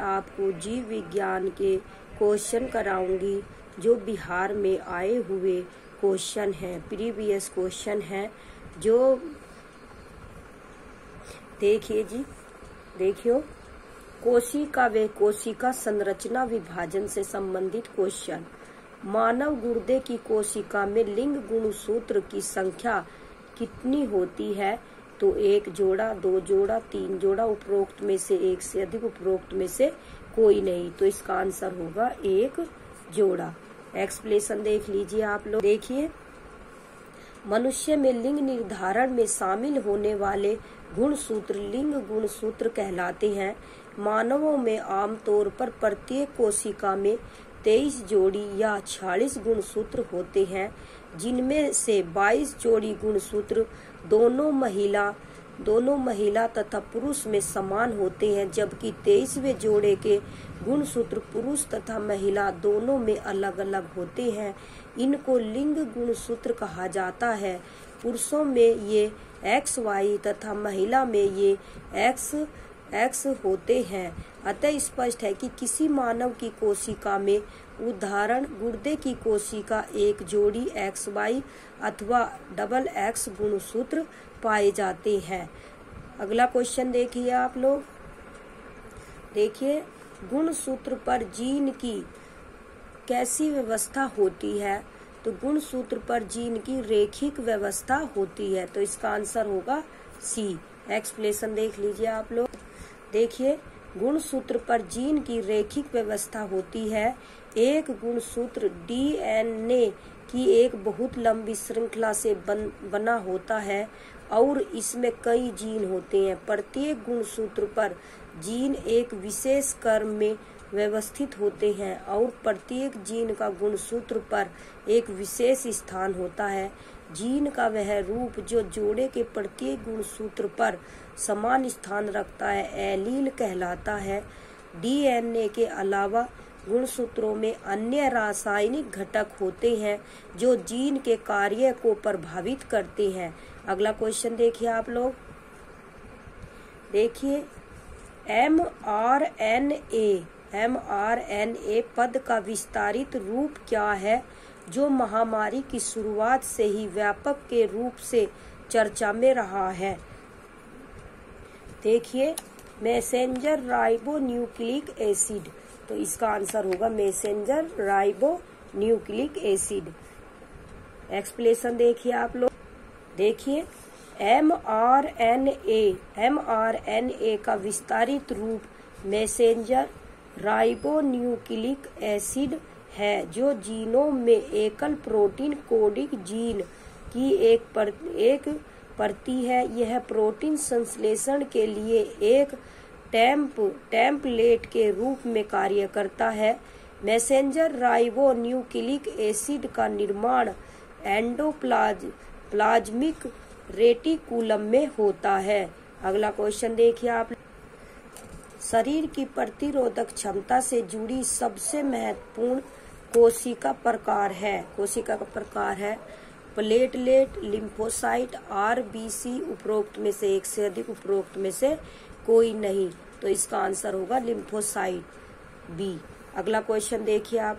आपको जीव विज्ञान के क्वेश्चन कराऊंगी जो बिहार में आए हुए क्वेश्चन हैं, प्रीवियस क्वेश्चन हैं। जो देखिए जी, देखियो कोशिका व कोशिका संरचना विभाजन से संबंधित क्वेश्चन। मानव गुर्दे की कोशिका में लिंग गुणसूत्र की संख्या कितनी होती है? तो 1 जोड़ा, 2 जोड़ा, 3 जोड़ा, उपरोक्त में से एक से अधिक, उपरोक्त में से कोई नहीं। तो इसका आंसर होगा 1 जोड़ा। एक्सप्लेनेशन देख लीजिए आप लोग। देखिए, मनुष्य में लिंग निर्धारण में शामिल होने वाले गुणसूत्र लिंग गुणसूत्र कहलाते हैं। मानवों में आमतौर पर प्रत्येक कोशिका में 23 जोड़ी या 46 गुणसूत्र होते हैं, जिनमें से 22 जोड़ी गुणसूत्र दोनों महिला तथा पुरुष में समान होते हैं, जबकि 23वें जोड़े के गुणसूत्र पुरुष तथा महिला दोनों में अलग अलग होते हैं। इनको लिंग गुणसूत्र कहा जाता है। पुरुषों में ये XY तथा महिला में ये XX होते हैं। अतः स्पष्ट है कि किसी मानव की कोशिका में उदाहरण गुर्दे की कोशिका एक जोड़ी XY अथवा XX गुणसूत्र पाए जाते हैं। अगला क्वेश्चन देखिए आप लोग। देखिए, गुणसूत्र पर जीन की कैसी व्यवस्था होती है? तो गुणसूत्र पर जीन की रेखिक व्यवस्था होती है। तो इसका आंसर होगा C। एक्सप्लेनेशन देख लीजिए आप लोग। देखिए, गुणसूत्र पर जीन की रेखिक व्यवस्था होती है। एक गुणसूत्र DNA की एक बहुत लंबी श्रृंखला से बना होता है और इसमें कई जीन होते हैं। प्रत्येक गुणसूत्र पर जीन एक विशेष क्रम में व्यवस्थित होते हैं और प्रत्येक जीन का गुणसूत्र पर एक विशेष स्थान होता है। जीन का वह रूप जो जोड़े के प्रत्येक गुणसूत्र पर समान स्थान रखता है एलील कहलाता है। DNA के अलावा गुणसूत्रों में अन्य रासायनिक घटक होते हैं जो जीन के कार्य को प्रभावित करते हैं। अगला क्वेश्चन देखिए आप लोग। देखिए, mRNA पद का विस्तारित रूप क्या है जो महामारी की शुरुआत से ही व्यापक के रूप से चर्चा में रहा है? देखिए, मैसेंजर राइबोन्यूक्लिक एसिड। तो इसका आंसर होगा मैसेंजर राइबोन्यूक्लिक एसिड। एक्सप्लेनेशन देखिए आप लोग। देखिए, mRNA का विस्तारित रूप मैसेंजर राइबोन्यूक्लिक एसिड है, जो जीनों में एकल प्रोटीन कोडिंग जीन की एक प्रति है। यह प्रोटीन संश्लेषण के लिए एक टेम्पलेट के रूप में कार्य करता है। मैसेंजर राइबोन्यूक्लिक एसिड का निर्माण एंडोप्लाज्मिक रेटिकुलम में होता है। अगला क्वेश्चन देखिए आप। शरीर की प्रतिरोधक क्षमता से जुड़ी सबसे महत्वपूर्ण कोशिका का प्रकार है प्लेटलेट, लिम्फोसाइट, RBC। उपरोक्त में से एक से अधिक, उपरोक्त में से कोई नहीं। तो इसका आंसर होगा लिम्फोसाइट B। अगला क्वेश्चन देखिए आप।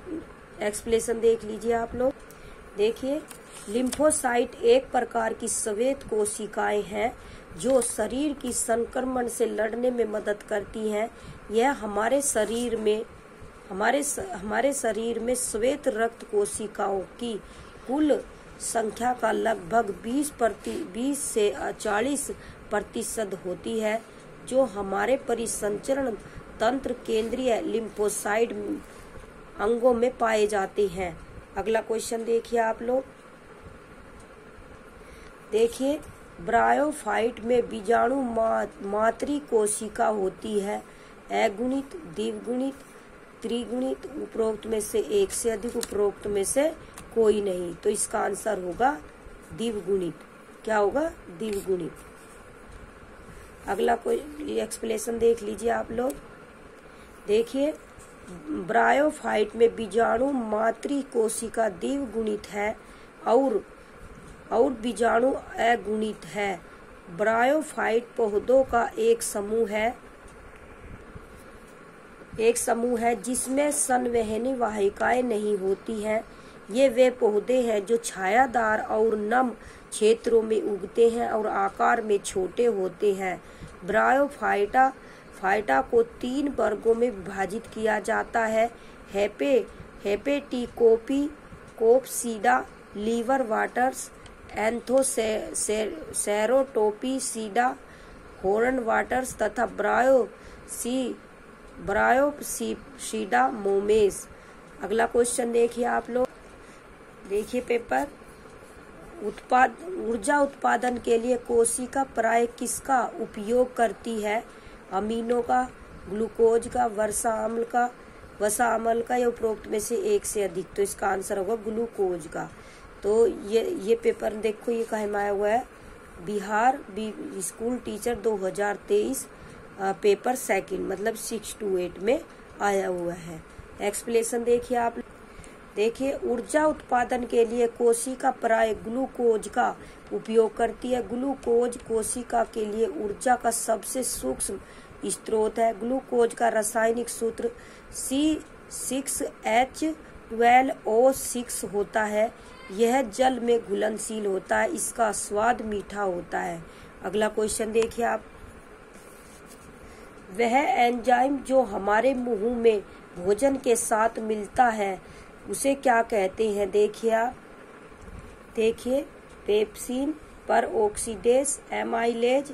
एक्सप्लेनेशन देख लीजिए आप लोग। देखिए, लिम्फोसाइट एक प्रकार की श्वेत कोशिकाएं हैं जो शरीर की संक्रमण से लड़ने में मदद करती हैं। यह हमारे शरीर में श्वेत रक्त कोशिकाओं की कुल संख्या का लगभग 20 से 40% होती है, जो हमारे परिसंचरण तंत्र केंद्रीय लिम्फोसाइट अंगों में पाए जाते हैं। अगला क्वेश्चन देखिए आप लोग। देखिए, ब्रायोफाइट में बीजाणु मातृ कोशिका होती है। अगुणित, द्विगुणित, त्रिगुणित। उपरोक्त में से एक से अधिक, उपरोक्त में से कोई नहीं। तो इसका आंसर होगा द्विगुणित। क्या होगा? द्विगुणित। अगला कोई एक्सप्लेनेशन देख लीजिए आप लोग। देखिए, ब्रायोफाइट में बीजाणु मातृ कोशिका द्विगुणित है और बीजाणु अगुणित है। ब्रायोफाइट पौधों का एक समूह है। एक समूह है जिसमें संवहनी वाहिकाएं नहीं होती हैं। ये वे पौधे हैं जो छायादार और नम क्षेत्रों में उगते हैं और आकार में छोटे होते हैं। ब्रायोफाइटा फाइटा को 3 वर्गों में विभाजित किया जाता है। हेपेटिकोपी कोपसीडा, लीवर वाटर्स, एंथोसेरोटोपीसीडा, हॉर्न वाटर्स तथा ब्रायोप्सीडा मोमेस। अगला क्वेश्चन देखिए आप लोग, देखिए पेपर। ऊर्जा उत्पादन के लिए कोशिका प्राय किसका उपयोग करती है? अमीनो का, ग्लूकोज का, वसा अम्ल का या उपरोक्त में से एक से अधिक? तो इसका आंसर होगा ग्लूकोज का। तो ये पेपर देखो, ये कहाँ में आया हुआ है? Bihar school teacher 2023 paper second, मतलब 6 to 8 में आया हुआ है। एक्सप्लेनेशन देखिए आप। देखिए, ऊर्जा उत्पादन के लिए कोशिका प्राय ग्लूकोज का उपयोग करती है। ग्लूकोज कोशिका के लिए ऊर्जा का सबसे सूक्ष्म स्रोत है। ग्लूकोज का रासायनिक सूत्र C6H12O6 होता है। यह जल में घुलनशील होता है। इसका स्वाद मीठा होता है। अगला क्वेश्चन देखिए आप। वह एंजाइम जो हमारे मुंह में भोजन के साथ मिलता है उसे क्या कहते हैं? देखिए आप, देखिए, पेप्सिन, परऑक्सीडेस, एमाइलेज।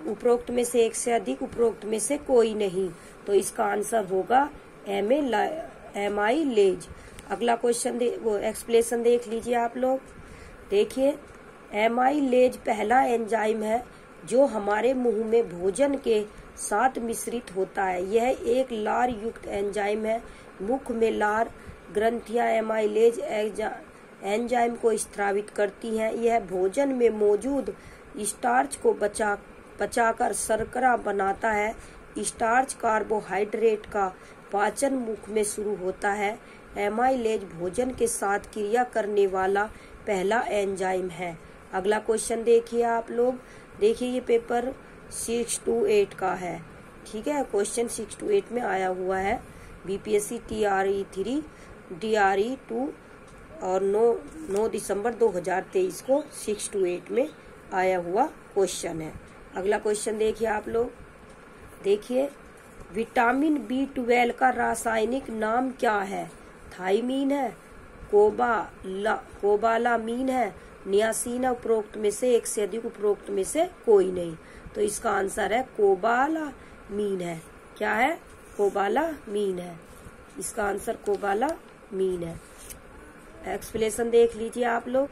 उपरोक्त में से एक से अधिक, उपरोक्त में से कोई नहीं। तो इसका आंसर होगा एमाइलेज। अगला क्वेश्चन एक्सप्लेनेशन देख लीजिए आप लोग। देखिए, एमाइलेज पहला एंजाइम है जो हमारे मुंह में भोजन के साथ मिश्रित होता है। यह एक लार युक्त एंजाइम है। मुख में लार ग्रंथियां एमाइलेज एंजाइम को स्रावित करती हैं। यह भोजन में मौजूद स्टार्च को पचाकर शर्करा बनाता है। स्टार्च कार्बोहाइड्रेट का पाचन मुख में शुरू होता है। एमाइलेज भोजन के साथ क्रिया करने वाला पहला एंजाइम है। अगला क्वेश्चन देखिए आप लोग। देखिए, ये पेपर 6 to 8 का है। ठीक है, क्वेश्चन 6 to 8 में आया हुआ है। बीपीएससी TRE 3 DRE 2 और 9 दिसंबर 2023 को 6 to 8 में आया हुआ क्वेश्चन है। अगला क्वेश्चन देखिए आप लोग। देखिए, विटामिन B12 का रासायनिक नाम क्या है? थाइमीन है, कोबालामीन है, नियासिन है। उपरोक्त में से एक से अधिक, उपरोक्त में से कोई नहीं। तो इसका आंसर है कोबालामीन है। क्या है? कोबालामीन है। इसका आंसर कोबालामीन है। एक्सप्लेनेशन देख लीजिए आप लोग।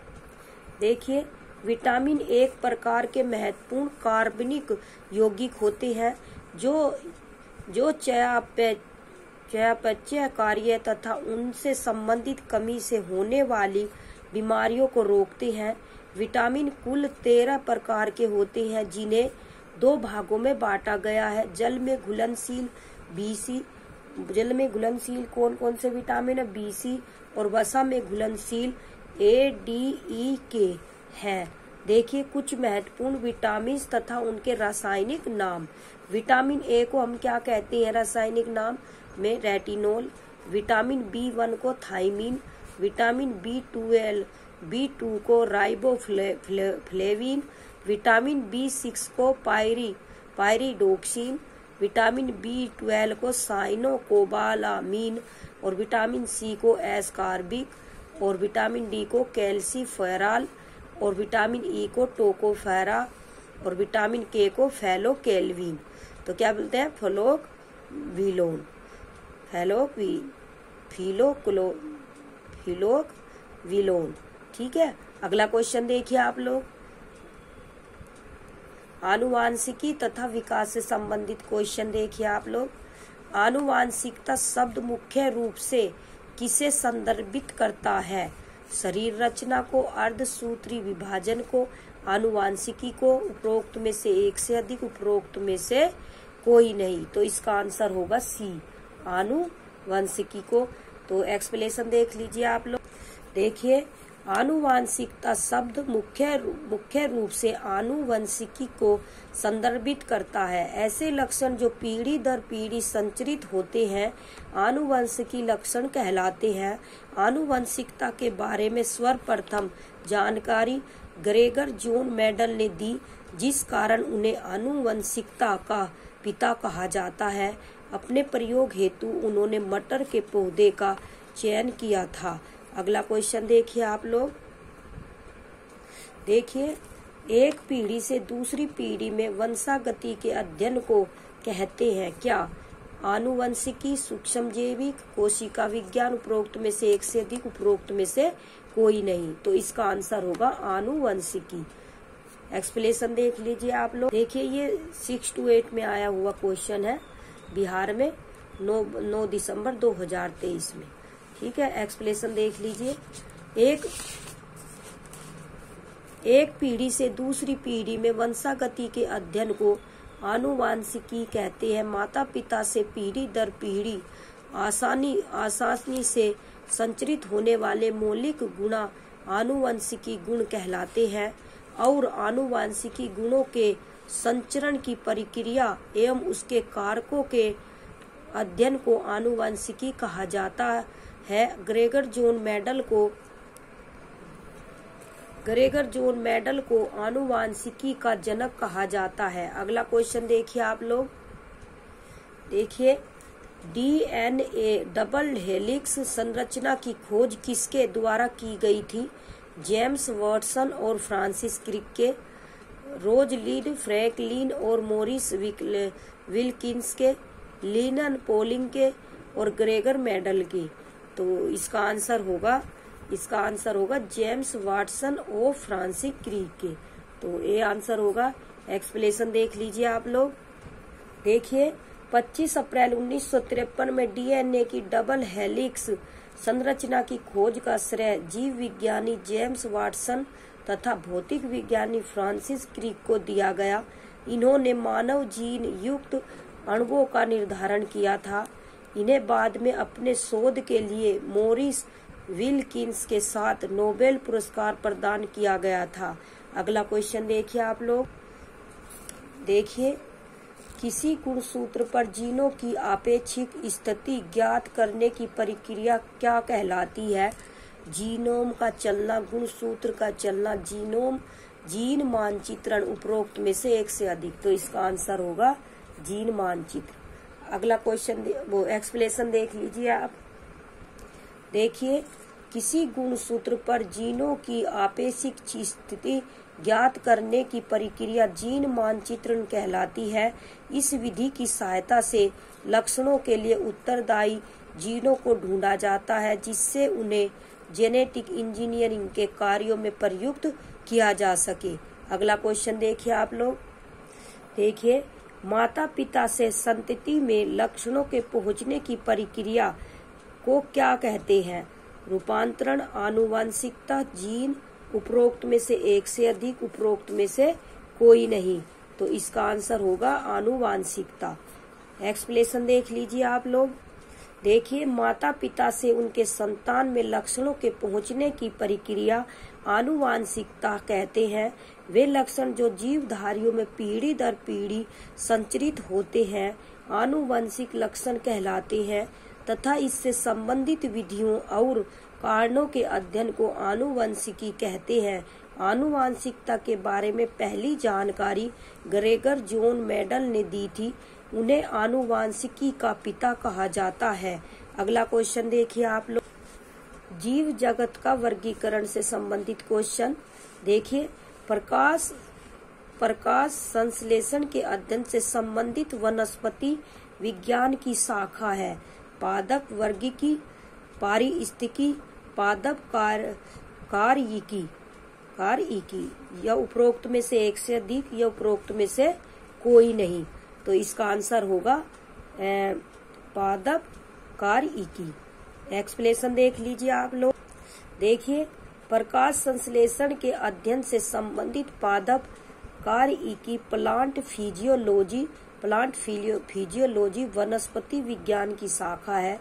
देखिए, विटामिन एक प्रकार के महत्वपूर्ण कार्बनिक यौगिक होते हैं जो चयापचय कार्य तथा उनसे संबंधित कमी से होने वाली बीमारियों को रोकते हैं। विटामिन कुल 13 प्रकार के होते हैं जिन्हें 2 भागों में बांटा गया है। जल में घुलनशील BC, जल में घुलनशील कौन कौन से विटामिन है? BC। और वसा में घुलनशील ADEK है। देखिए, कुछ महत्वपूर्ण विटामिन तथा उनके रासायनिक नाम। विटामिन ए को हम क्या कहते हैं रासायनिक नाम में? रेटिनोल। विटामिन B1 को थाइमीन। विटामिन B2 को राइबोफ्लेविन। विटामिन B6 को पायरिडोक्सिन। विटामिन B12 को साइनोकोबालामीन। और विटामिन C को एस्कॉर्बिक। और विटामिन D को कैल्सीफेरॉल। और विटामिन E को टोकोफेरा। और विटामिन K को फैलोकेल्विन। तो क्या बोलते हैं? फिलोक्विलोन। ठीक है, अगला क्वेश्चन देखिए आप लोग। आनुवांशिकी तथा विकास से संबंधित क्वेश्चन देखिए आप लोग। आनुवांशिकता शब्द मुख्य रूप से किसे संदर्भित करता है? शरीर रचना को, अर्धसूत्री विभाजन को, आनुवांशिकी को। उपरोक्त में से एक से अधिक, उपरोक्त में से कोई नहीं। तो इसका आंसर होगा C, आनुवंशिकी को। तो एक्सप्लेनेशन देख लीजिए आप लोग। देखिए, आनुवांशिकता शब्द मुख्य रूप से आनुवंशिकी को संदर्भित करता है। ऐसे लक्षण जो पीढ़ी दर पीढ़ी संचरित होते हैं आनुवंशिकी लक्षण कहलाते हैं। आनुवंशिकता के बारे में सर्वप्रथम जानकारी ग्रेगर जॉन मेंडल ने दी, जिस कारण उन्हें आनुवंशिकता का पिता कहा जाता है। अपने प्रयोग हेतु उन्होंने मटर के पौधे का चयन किया था। अगला क्वेश्चन देखिए आप लोग। देखिए, एक पीढ़ी से दूसरी पीढ़ी में वंशागति के अध्ययन को कहते हैं क्या? आनुवंशिकी, सूक्ष्मजीविक, कोशिका विज्ञान। उपरोक्त में से एक से अधिक, उपरोक्त में से कोई नहीं। तो इसका आंसर होगा आनुवंशिकी। एक्सप्लेनेशन देख लीजिए आप लोग। देखिए, ये 6 to 8 में आया हुआ क्वेश्चन है, बिहार में 9 दिसंबर 2023 में। ठीक है, एक्सप्लेनेशन देख लीजिए। एक पीढ़ी से दूसरी पीढ़ी में वंशागति के अध्ययन को आनुवांशिकी कहते हैं। माता पिता से पीढ़ी दर पीढ़ी आसानी से संचरित होने वाले मौलिक गुण आनुवंशिकी गुण कहलाते हैं और आनुवंशिकी गुणों के संचरण की प्रक्रिया एवं उसके कारकों के अध्ययन को आनुवंशिकी कहा जाता है। ग्रेगर जॉन मेंडल को आनुवंशिकी का जनक कहा जाता है। अगला क्वेश्चन देखिए आप लोग। देखिए, डीएनए डबल हेलिक्स संरचना की खोज किसके द्वारा की गई थी? जेम्स वाटसन और फ्रांसिस क्रिक के, रोजलिंड फ्रैंकलिन और मॉरिस विल्किंस के, लिनन पोलिंग के और ग्रेगर मेंडल के। तो इसका आंसर होगा जेम्स वाटसन और फ्रांसिस क्रिक के। तो ये आंसर होगा। एक्सप्लेनेशन देख लीजिए आप लोग। देखिए, 25 अप्रैल 1953 में डीएनए की डबल हेलिक्स संरचना की खोज का श्रेय जीव विज्ञानी जेम्स वाटसन तथा भौतिक विज्ञानी फ्रांसिस क्रिक को दिया गया। इन्होंने मानव जीन युक्त अणुओं का निर्धारण किया था। इन्हें बाद में अपने शोध के लिए मॉरिस विल्किंस के साथ नोबेल पुरस्कार प्रदान किया गया था। अगला क्वेश्चन देखिए आप लोग। देखिए, किसी गुणसूत्र पर जीनों की आपेक्षिक स्थिति ज्ञात करने की प्रक्रिया क्या कहलाती है? जीनोम का चलना, गुणसूत्र का चलना, जीन मानचित्रण। उपरोक्त में से एक से अधिक। तो इसका आंसर होगा जीन मानचित्र। अगला क्वेश्चन वो एक्सप्लेनेशन देख लीजिए आप। देखिए, किसी गुणसूत्र पर जीनों की आपेक्षिक स्थिति ज्ञात करने की प्रक्रिया जीन मानचित्रण कहलाती है। इस विधि की सहायता से लक्षणों के लिए उत्तरदायी जीनों को ढूंढा जाता है, जिससे उन्हें जेनेटिक इंजीनियरिंग के कार्यों में प्रयुक्त किया जा सके। अगला क्वेश्चन देखिए आप लोग। देखिए, माता पिता से संतति में लक्षणों के पहुंचने की प्रक्रिया को क्या कहते हैं? रूपांतरण, आनुवंशिकता, जीन। उपरोक्त में से एक से अधिक, उपरोक्त में से कोई नहीं। तो इसका आंसर होगा आनुवंशिकता। एक्सप्लेनेशन देख लीजिए आप लोग। देखिए, माता पिता से उनके संतान में लक्षणों के पहुंचने की प्रक्रिया आनुवंशिकता कहते हैं। वे लक्षण जो जीवधारियों में पीढ़ी दर पीढ़ी संचरित होते हैं आनुवंशिक लक्षण कहलाते हैं तथा इससे संबंधित विधियों और कारणों के अध्ययन को आनुवंशिकी कहते हैं। आनुवंशिकता के बारे में पहली जानकारी ग्रेगर जॉन मेंडल ने दी थी। उन्हें आनुवंशिकी का पिता कहा जाता है। अगला क्वेश्चन देखिए आप लोग। जीव जगत का वर्गीकरण से संबंधित क्वेश्चन। देखिए, प्रकाश संश्लेषण के अध्ययन से संबंधित वनस्पति विज्ञान की शाखा है। पादप वर्गीकी, पारिस्थितिकी, पादप कार्यिकी। यह उपरोक्त में से एक से अधिक, यह उपरोक्त में से कोई नहीं। तो इसका आंसर होगा पादप कार्यिकी। एक्सप्लेनेशन देख लीजिए आप लोग। देखिए, प्रकाश संश्लेषण के अध्ययन से संबंधित पादप कार्यिकी प्लांट फिजियोलॉजी वनस्पति विज्ञान की शाखा है।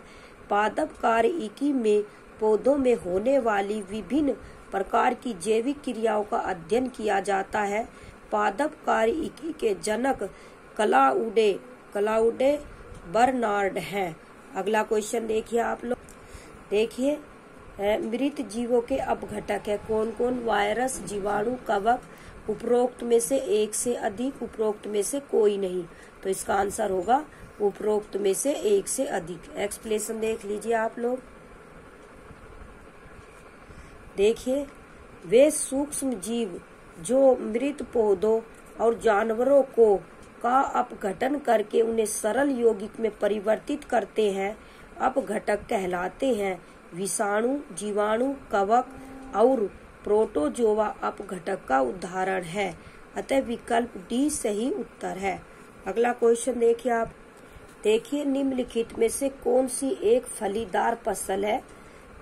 पादप कार्यिकी में पौधों में होने वाली विभिन्न प्रकार की जैविक क्रियाओं का अध्ययन किया जाता है। पादप कार्यिकी के जनक क्लाउडे बर्नार्ड हैं। अगला क्वेश्चन देखिए आप लोग। देखिए मृत जीवों के अपघटक है कौन कौन? वायरस, जीवाणु, कवक। उपरोक्त में से एक से अधिक, उपरोक्त में से कोई नहीं। तो इसका आंसर होगा उपरोक्त में से एक से अधिक। एक्सप्लेनेशन देख लीजिए आप लोग। देखिए वे सूक्ष्म जीव जो मृत पौधों और जानवरों का अपघटन करके उन्हें सरल यौगिक में परिवर्तित करते हैं, अपघटक कहलाते हैं। विषाणु, जीवाणु, कवक और प्रोटोजोआ अपघटक का उदाहरण है। अतः विकल्प डी सही उत्तर है। अगला क्वेश्चन देखिए आप। देखिए निम्नलिखित में से कौन सी एक फलीदार फसल है?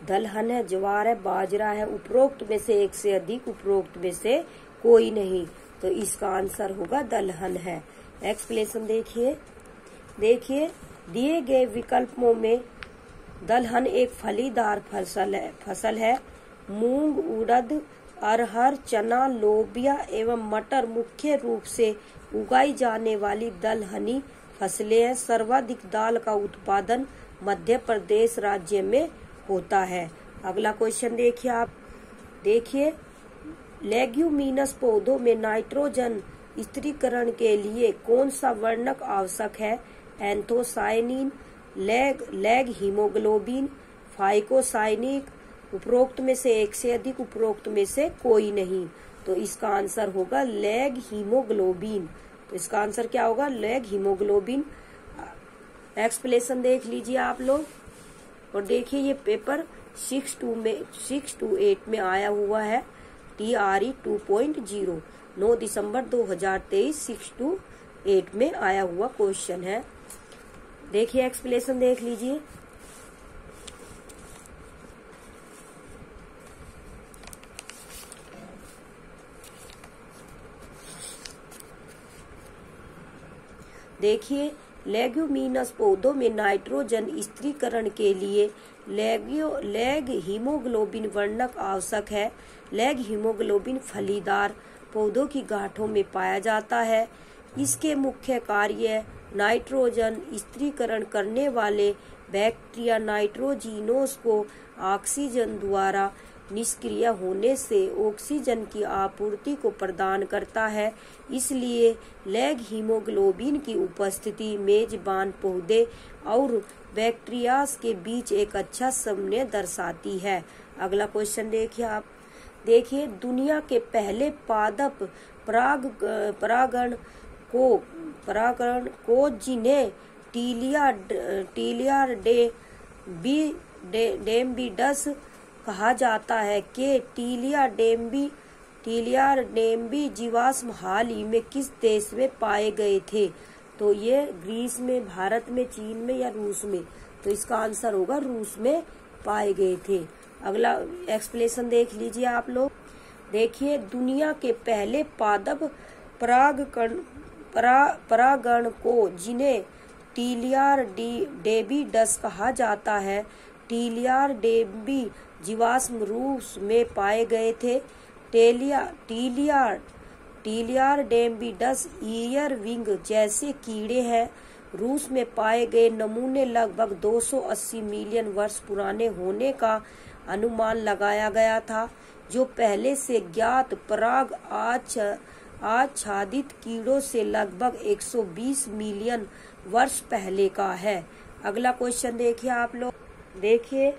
दलहन है, ज्वार है, बाजरा है। उपरोक्त में से एक से अधिक, उपरोक्त में से कोई नहीं। तो इसका आंसर होगा दलहन है। एक्सप्लेनेशन देखिए दिए गए विकल्पों में दलहन एक फलीदार फसल है। मूंग, उड़द, अरहर, चना, लोबिया एवं मटर मुख्य रूप से उगाई जाने वाली दलहनी फसलें हैं। सर्वाधिक दाल का उत्पादन मध्य प्रदेश राज्य में होता है। अगला क्वेश्चन देखिए आप। देखिए लेग्यूमिनस पौधों में नाइट्रोजन स्थिरीकरण के लिए कौन सा वर्णक आवश्यक है? एंथोसायनिन, लैग हीमोग्लोबिन, फाइकोसाइनिक। उपरोक्त में से एक से अधिक, उपरोक्त में से कोई नहीं। तो इसका आंसर होगा लैग हीमोग्लोबिन। तो इसका आंसर क्या होगा? Lag haemoglobin. एक्सप्लेनेशन देख लीजिए आप लोग। और देखिए ये पेपर 6 to 8 में आया हुआ है। TRE 2.0 9 दिसंबर 2023 6 to 8 में आया हुआ क्वेश्चन है। देखिए एक्सप्लेनेशन देख लीजिए। देखिए लेग्यूमिनस पौधों में नाइट्रोजन स्थिरीकरण के लिए लैग हीमोग्लोबिन वर्णक आवश्यक है। लैग हीमोग्लोबिन फलीदार पौधों की गांठों में पाया जाता है। इसके मुख्य कार्य नाइट्रोजन स्थिरीकरण करने वाले बैक्टीरिया नाइट्रोजिनोस को ऑक्सीजन द्वारा निष्क्रिय होने से ऑक्सीजन की आपूर्ति को प्रदान करता है। इसलिए लैग हीमोग्लोबिन की उपस्थिति मेजबान पौधे और बैक्टीरियाज के बीच एक अच्छा समन्वय दर्शाती है। अगला क्वेश्चन देखिए आप। देखिए दुनिया के पहले पादप परागण को जिन्हें टीलिया डेम्बिडस कहा जाता है के टीलिया डेम्बी जीवाश्म हाल ही में किस देश में पाए गए थे? तो ये ग्रीस में, भारत में, चीन में या रूस में? तो इसका आंसर होगा रूस में पाए गए थे। अगला एक्सप्लेनेशन देख लीजिए आप लोग। देखिए दुनिया के पहले पादप परागण को जिन्हें टीलिया डेम्बिडस कहा जाता है, टीलिया डेम्बी जीवाश्म रूस में पाए गए थे। टीलिया डेम्बिडस ईयर विंग जैसे कीड़े हैं। रूस में पाए गए नमूने लगभग 280 मिलियन वर्ष पुराने होने का अनुमान लगाया गया था, जो पहले से ज्ञात पराग आच्छादित कीड़ों से लगभग 120 मिलियन वर्ष पहले का है। अगला क्वेश्चन देखिए आप लोग। देखिए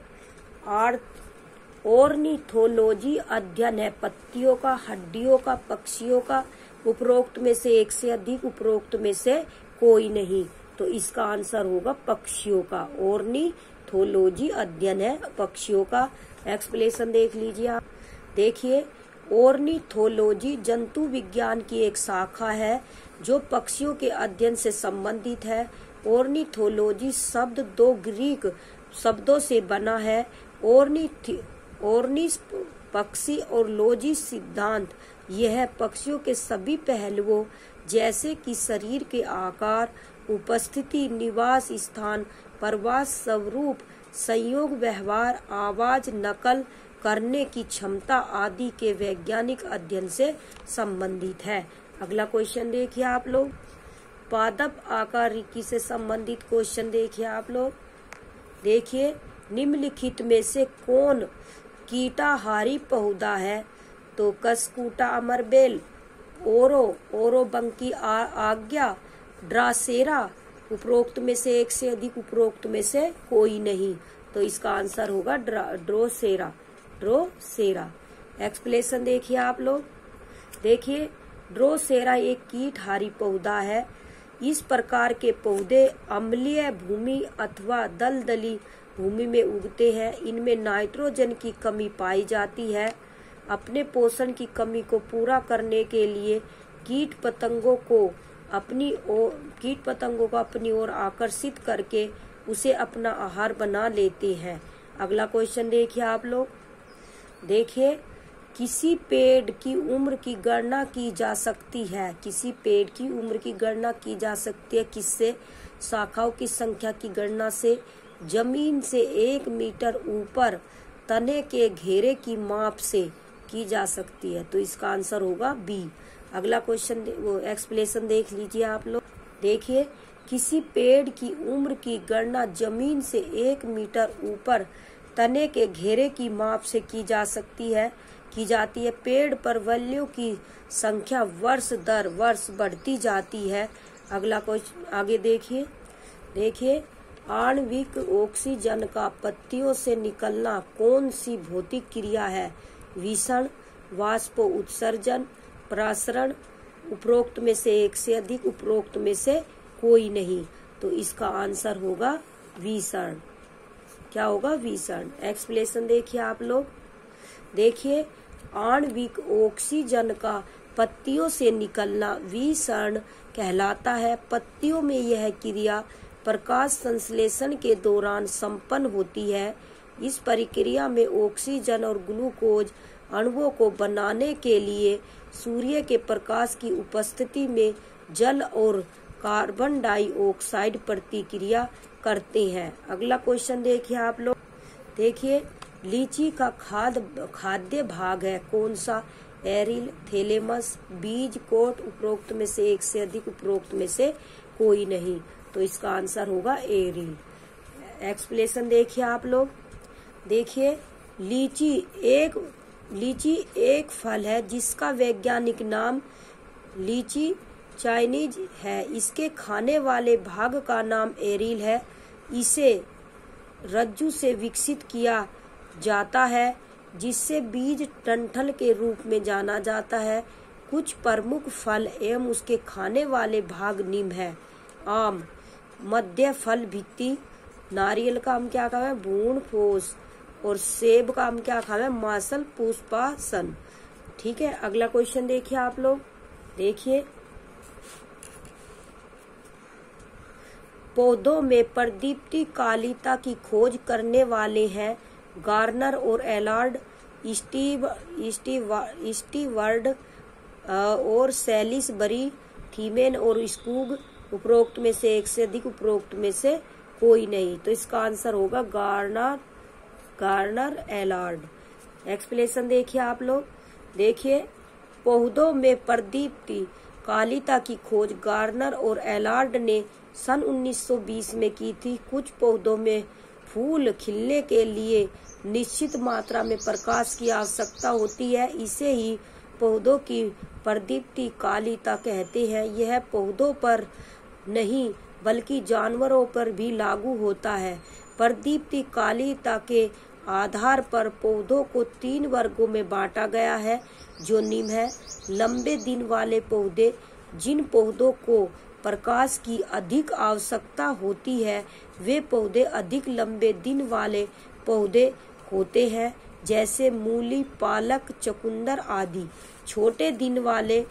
ऑर्निथोलॉजी अध्ययन है पत्तियों का, हड्डियों का, पक्षियों का। उपरोक्त में से एक से अधिक, उपरोक्त में से कोई नहीं। तो इसका आंसर होगा पक्षियों का। ऑर्निथोलॉजी अध्ययन है पक्षियों का। एक्सप्लेनेशन देख लीजिए आप। देखिए ऑर्निथोलॉजी जंतु विज्ञान की एक शाखा है जो पक्षियों के अध्ययन से संबंधित है। ऑर्निथोलॉजी शब्द 2 ग्रीक शब्दों से बना है। ऑर्निस पक्षी और लॉजी सिद्धांत। यह पक्षियों के सभी पहलुओं जैसे कि शरीर के आकार, उपस्थिति, निवास स्थान, प्रवास स्वरूप, संयोग, व्यवहार, आवाज, नकल, करने की क्षमता आदि के वैज्ञानिक अध्ययन से संबंधित है। अगला क्वेश्चन देखिए आप लोग, पादप आकारिकी से संबंधित क्वेश्चन देखिए आप लोग। देखिए, निम्नलिखित में से कौन कीटाहारी पौधा है? तो कसकूटा अमरबेल, ओरोबंकी आज्ञा, ड्रासेरा, उपरोक्त में से एक से अधिक, उपरोक्त में से कोई नहीं। तो इसका आंसर होगा ड्रोसेरा। एक्सप्लेनेशन देखिए आप लोग। देखिए, ड्रोसेरा एक कीटहारी पौधा है। इस प्रकार के पौधे अम्लीय भूमि अथवा दलदली भूमि में उगते हैं। इनमें नाइट्रोजन की कमी पाई जाती है। अपने पोषण की कमी को पूरा करने के लिए कीट पतंगों को अपनी ओर आकर्षित करके उसे अपना आहार बना लेते हैं। अगला क्वेश्चन देखिए आप लोग। देखिए, किसी पेड़ की उम्र की गणना की जा सकती है। किसी पेड़ की उम्र की गणना की जा सकती है किससे? शाखाओं की संख्या की गणना से। जमीन से 1 मीटर ऊपर तने के घेरे की माप से की जा सकती है। तो इसका आंसर होगा बी। अगला क्वेश्चन एक्सप्लेनेशन देख लीजिए आप लोग। देखिए, किसी पेड़ की उम्र की गणना जमीन से 1 मीटर ऊपर तने के घेरे की माप से की जाती है। पेड़ पर वल्लियों की संख्या वर्ष दर वर्ष बढ़ती जाती है। अगला क्वेश्चन आगे देखिए, आणविक ऑक्सीजन का पत्तियों से निकलना कौन सी भौतिक क्रिया है? विषण, वाष्प उत्सर्जन, प्रसरण, उपरोक्त में से एक से अधिक, उपरोक्त में से कोई नहीं। तो इसका आंसर होगा विषण। क्या होगा? विषण। एक्सप्लेनेशन देखिए आप लोग। देखिए, आणविक ऑक्सीजन का पत्तियों से निकलना विषण कहलाता है। पत्तियों में यह क्रिया प्रकाश संश्लेषण के दौरान संपन्न होती है। इस प्रक्रिया में ऑक्सीजन और ग्लूकोज अणुओं को बनाने के लिए सूर्य के प्रकाश की उपस्थिति में जल और कार्बन डाइऑक्साइड प्रतिक्रिया करते हैं। अगला क्वेश्चन देखिए आप लोग। देखिए, लीची का खाद्य भाग है कौन सा? एरिल, थैलेमस, बीज कोट, उपरोक्त में से एक से अधिक, उपरोक्त में से कोई नहीं। तो इसका आंसर होगा एरिल। एक्सप्लेनेशन देखिए आप लोग। देखिए, लीची एक फल है जिसका वैज्ञानिक नाम लीची चाइनीज है। इसके खाने वाले भाग का नाम एरिल है। इसे रज्जु से विकसित किया जाता है जिससे बीज डंठल के रूप में जाना जाता है। कुछ प्रमुख फल एवं उसके खाने वाले भाग निम्न है। आम, मध्य फल भित्ति, नारियल का हम क्या खावे? भूण फोस, और सेब का हम क्या खावे? मासल पुष्पासन। ठीक है। अगला क्वेश्चन देखिए आप लोग। देखिए, पौधों में प्रदीप्ति कालिता की खोज करने वाले हैं गार्नर और एलार्ड, स्टीवर्ड और सैलिसबरी, थीमेन और स्कूग। उपरोक्त में से एक से अधिक, उपरोक्त में से कोई नहीं। तो इसका आंसर होगा गार्नर एलार्ड। एक्सप्लेनेशन देखिए आप लोग। देखिए, पौधों में प्रदीप्ति कालिता की खोज गार्नर और एलार्ड ने सन 1920 में की थी। कुछ पौधों में फूल खिलने के लिए निश्चित मात्रा में प्रकाश की आवश्यकता होती है। इसे ही पौधों की प्रदीप्ति कालिता कहते हैं। यह पौधों पर नहीं बल्कि जानवरों पर भी लागू होता है। प्रदीप्ति कालिता के आधार पर पौधों को 3 वर्गों में बांटा गया है जो निम्न है। लंबे दिन वाले पौधे, जिन पौधों को प्रकाश की अधिक आवश्यकता होती है वे पौधे अधिक लंबे दिन वाले पौधे होते हैं, जैसे मूली, पालक, चुकंदर आदि। छोटे दिन वाले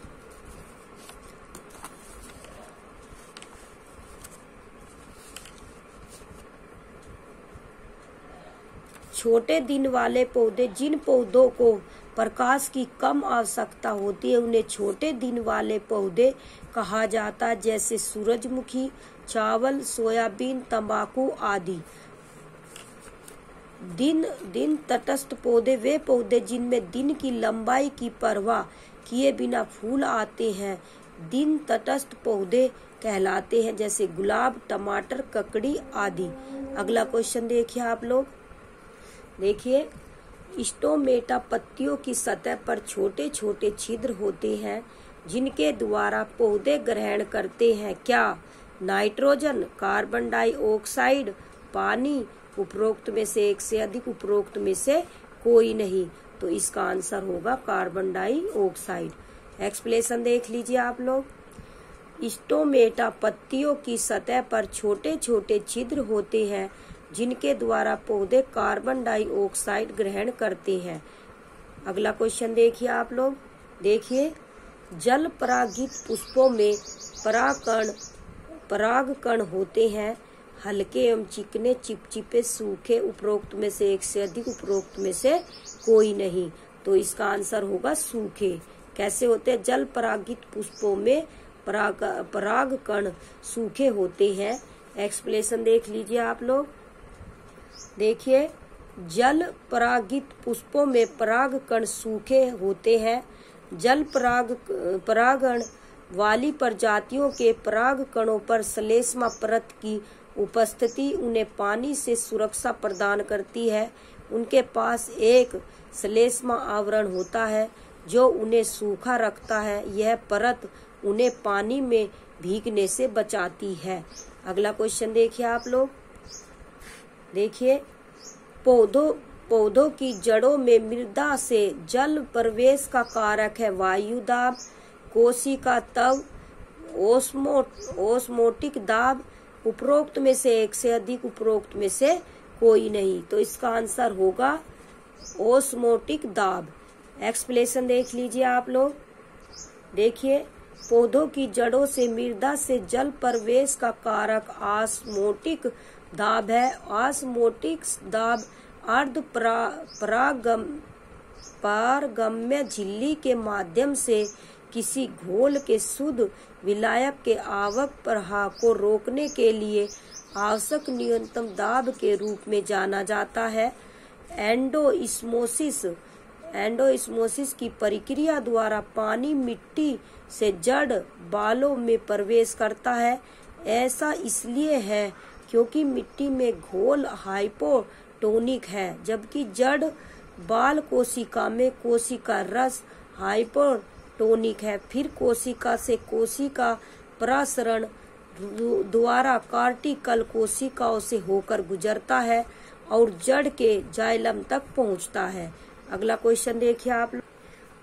पौधे, जिन पौधों को प्रकाश की कम आवश्यकता होती है उन्हें छोटे दिन वाले पौधे कहा जाता है, जैसे सूरजमुखी, चावल, सोयाबीन, तंबाकू आदि। दिन तटस्थ पौधे वे पौधे जिनमें दिन की लंबाई की परवाह किए बिना फूल आते हैं दिन तटस्थ पौधे कहलाते हैं, जैसे गुलाब, टमाटर, ककड़ी आदि। अगला क्वेश्चन देखिए आप लोग। देखिए, स्टोमेटा पत्तियों की सतह पर छोटे छोटे छिद्र होते हैं जिनके द्वारा पौधे ग्रहण करते हैं क्या? नाइट्रोजन, कार्बन डाइऑक्साइड, पानी। उपरोक्त में से एक से अधिक, उपरोक्त में से कोई नहीं। तो इसका आंसर होगा कार्बन डाइऑक्साइड। एक्सप्लेनेशन देख लीजिए आप लोग। स्टोमेटा पत्तियों की सतह पर छोटे छोटे छिद्र होते हैं जिनके द्वारा पौधे कार्बन डाइऑक्साइड ग्रहण करते हैं। अगला क्वेश्चन देखिए आप लोग। देखिए, जल परागित पुष्पों में परागकण होते हैं, हल्के एवं चिकने, चिपचिपे, सूखे। उपरोक्त में से एक से अधिक, उपरोक्त में से कोई नहीं। तो इसका आंसर होगा सूखे। कैसे होते हैं? जल परागित पुष्पों में परागकण सूखे होते हैं। एक्सप्लेनेशन देख लीजिए आप लोग। देखिए, जल परागित पुष्पों में परागकण सूखे होते हैं। जल परागण वाली प्रजातियों के परागकणों पर श्लेष्मा परत की उपस्थिति उन्हें पानी से सुरक्षा प्रदान करती है। उनके पास एक श्लेष्मा आवरण होता है जो उन्हें सूखा रखता है। यह परत उन्हें पानी में भीगने से बचाती है। अगला क्वेश्चन देखिए आप लोग। देखिए, पौधों की जड़ों में मृदा से जल प्रवेश का कारक है वायु दाब, कोशिका तव, ओस्मोटिक दाब। उपरोक्त में से एक से अधिक, उपरोक्त में से कोई नहीं। तो इसका आंसर होगा ओस्मोटिक दाब। एक्सप्लेनेशन देख लीजिए आप लोग। देखिए, पौधों की जड़ों से मृदा से जल प्रवेश का कारक ऑस्मोटिक दाब है। ऑस्मोटिक दाब अर्ध पारगम्य झिल्ली के माध्यम से किसी घोल के शुद्ध विलायक के आवक प्रवाह को रोकने के लिए आवश्यक न्यूनतम दाब के रूप में जाना जाता है। एंडोस्मोसिस की प्रक्रिया द्वारा पानी मिट्टी से जड़ बालों में प्रवेश करता है। ऐसा इसलिए है क्योंकि मिट्टी में घोल हाइपोटोनिक है, जबकि जड़ बाल कोशिका में कोशिका रस हाइपोटोनिक है। फिर कोशिका से कोशिका प्रसरण द्वारा कार्टिकल कोशिकाओं से होकर गुजरता है और जड़ के जाइलम तक पहुंचता है। अगला क्वेश्चन देखिए आप।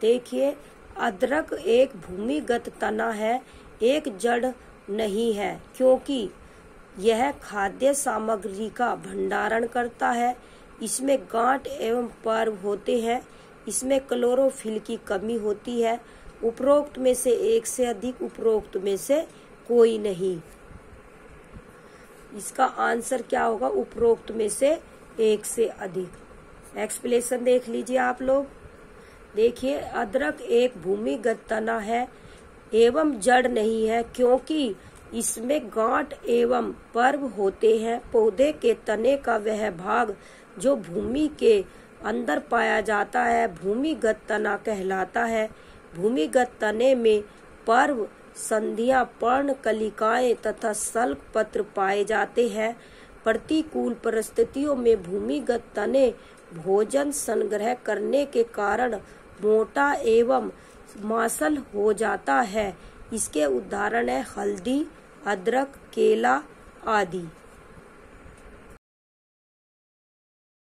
देखिए, अदरक एक भूमिगत तना है, एक जड़ नहीं है, क्योंकि यह खाद्य सामग्री का भंडारण करता है। इसमें गांठ एवं पर्व होते हैं। इसमें क्लोरोफिल की कमी होती है। उपरोक्त में से एक से अधिक, उपरोक्त में से कोई नहीं। इसका आंसर क्या होगा? उपरोक्त में से एक से अधिक। एक्सप्लेनेशन देख लीजिए आप लोग। देखिए, अदरक एक भूमिगत तना है एवं जड़ नहीं है, क्योंकि इसमें गांठ एवं पर्व होते हैं। पौधे के तने का वह भाग जो भूमि के अंदर पाया जाता है भूमिगत तना कहलाता है। भूमिगत तने में पर्व, संधियां, पर्णकलिकाएं तथा सल्क पत्र पाए जाते हैं। प्रतिकूल परिस्थितियों में भूमिगत तने भोजन संग्रह करने के कारण मोटा एवं मांसल हो जाता है। इसके उदाहरण है हल्दी, अदरक, केला आदि।